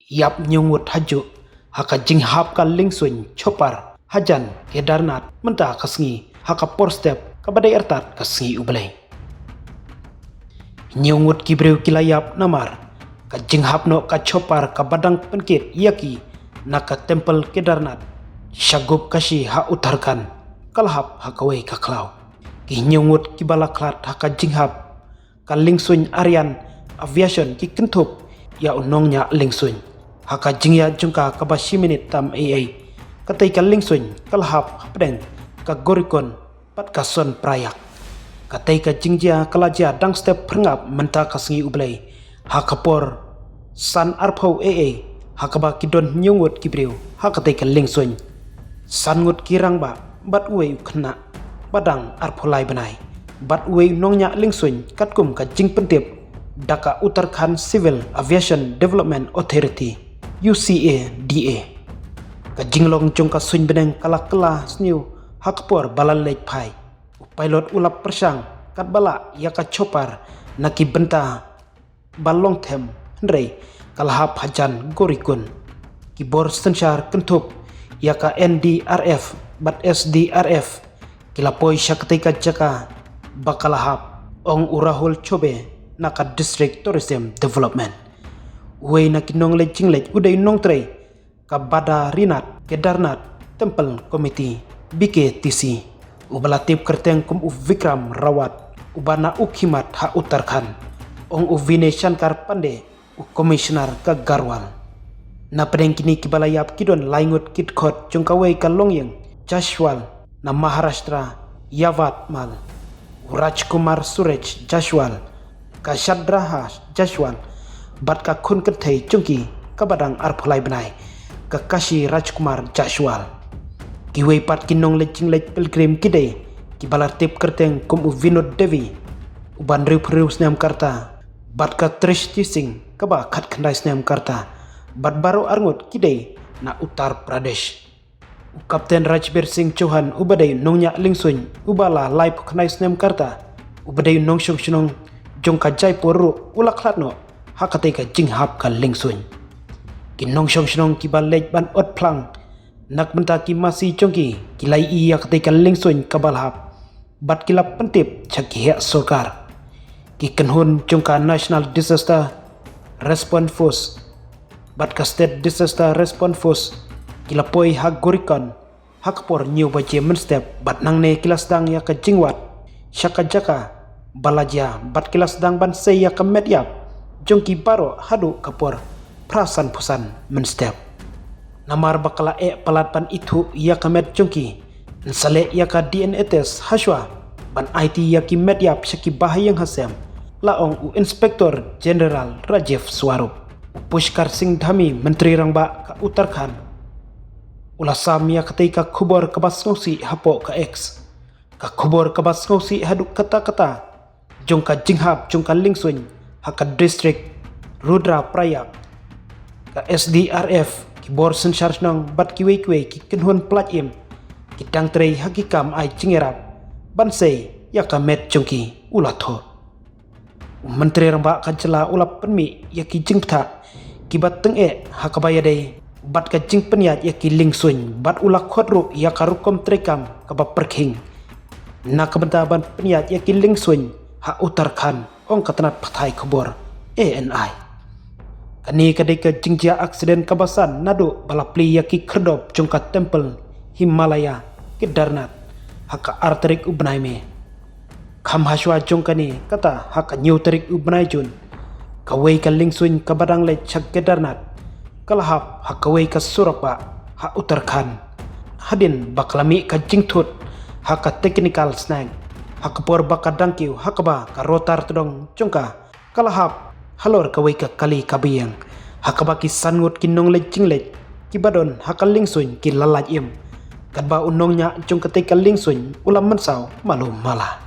Yap nyungut haju haka jinghap ka lingsuin chopar hajan Kedarnath menta kasngi haka porstep kabadai ertat kasngi ublay. Nyungut kibreu kilayap namar ka jinghap no ka chopar ka badang penkit yaki naka temple Kedarnath shagup kashi ha utarkan kalhap hakawai kaklau. Ki nyungut kibalaklat haka jinghap ka lingsuin Aryan Aviation ki kentup ya unongnya lingsuin haka jingya jungka ka 10 minit tam AA katai ka lingsuin kalhap hapdeng ka gorikon pat ka son prayak katai ka jingja kalaja dang step perngap menta kasngi ublay hakapor san arpau AA hakaba kidon nyungut kibriu hakatai ka lingsuin sangut kirang ba bat uwe kena badang arpolai benai bat uwe nongnya lingsuin katkum ka jing pentip Dhaka Uttarakhand Civil Aviation Development Authority UCADA ka jinglong jong ka suin beneng kala sniu hakpor balal lek pai pilot ulap persang kat bala ya ka chopar naki benta balong them hendrei kalhap hajan gorikun ki bor sensar kentup ya ka NDRF bat SDRF kilapoi syakti ka jaka bakalahap ong urahul chobe naka District Tourism Development. Uwe na kinong lejing uday nong tray ka Bada Rinat Kedarnath Temple Committee BKTC. Ubalatip kerteng kum Vikram Rawat ubana ukhimat ha Uttarakhand ong Vinay Shankar Pandey Commissioner ka Garhwal. Na pedeng kini kibalayap kidon laingut kitkot jungkawai ka Longyang Jashwal na Maharashtra Yavatmal. Rajkumar Suraj Jashwal ka Shadraha Jashwal bat ka kun ketei chungki ka badang arpulai benai ka Kashi Rajkumar Jashwal kiwei pat kinong leching lech pilgrim kidei ki balartip kerteng kum Vinod Devi uban riu snam karta bat ka Trish Singh ka ba khat khandai snam karta bat baru arngut kidei na Uttar Pradesh Kapten Rajbir Singh Chauhan ubadai nongnya lingsuin ubala lai khandai snam karta ubadai nong shong jongka Jaipur ulaklatno hakatai ka jinghap ka lingsuin kinong shong ki balej ban ot plang nak menta ki masi jongki kilai iya katai ka lingsuin ka balhap bat kilap pentip chaki hek sorkar ki kenhun jongka National Disaster Response Force bat ka State Disaster Response Force kilapoi hak gorikon hakpor new baje menstep bat nangne kilasdang ya ka jingwat syaka jaka balaja bat kilas dang ban saya ke medyap jongki baro hadu kapor prasan pusan menstep namar bakala palat pan itu ya ke med jongki nsale ya ka DNA test haswa ban IT ya ki medyap syaki bahayang hasem laong Inspektor General Rajiv Swarup Pushkar Singh Dhami Menteri Rangba ka Uttarakhand ulasam ya katai ka khubor kabasngsi hapo ka X ka khubor kabasngsi hadu kata-kata jongka jinghap jongka lingsuin haka District Rudra Prayak ka SDRF ki bor sensar nong bat kiwe ki kenhun plat im ki dang trei hakikam ai jingerap bansei ya ka met jongki ulatho Menteri Ramba ka jela ulap penmi ya ki jingpta ki bat teng haka bayadei bat ka jing penyat ya ki lingsuin bat ulak khodru ya ka rukom trekam ka ba perking na kabentaban penyat ya ki lingsuin ha Uttarakhand ong katanat pathai khobor ANI kani kadai ka jingja aksiden kabasan nado balapli yaki kherdop jongka temple Himalaya Kedarnath haka arterik ubnai me kham haswa jongkani kata haka new tarik ubnai jun kawai ka lingsuin ka badang le chak Kedarnath kalahap hakawai ka Surapa ha Uttarakhand hadin baklami ka jingthut haka technical snag hakapor bakadang kiu hakaba ka rotar tudong jongka kalahap halor kawai ka kali kabiyang hakaba ki sangut kinong lejing lej ki badon hakaling suin ki lalaj im kadba unongnya jongka te kaling suin ulam mensau malum mala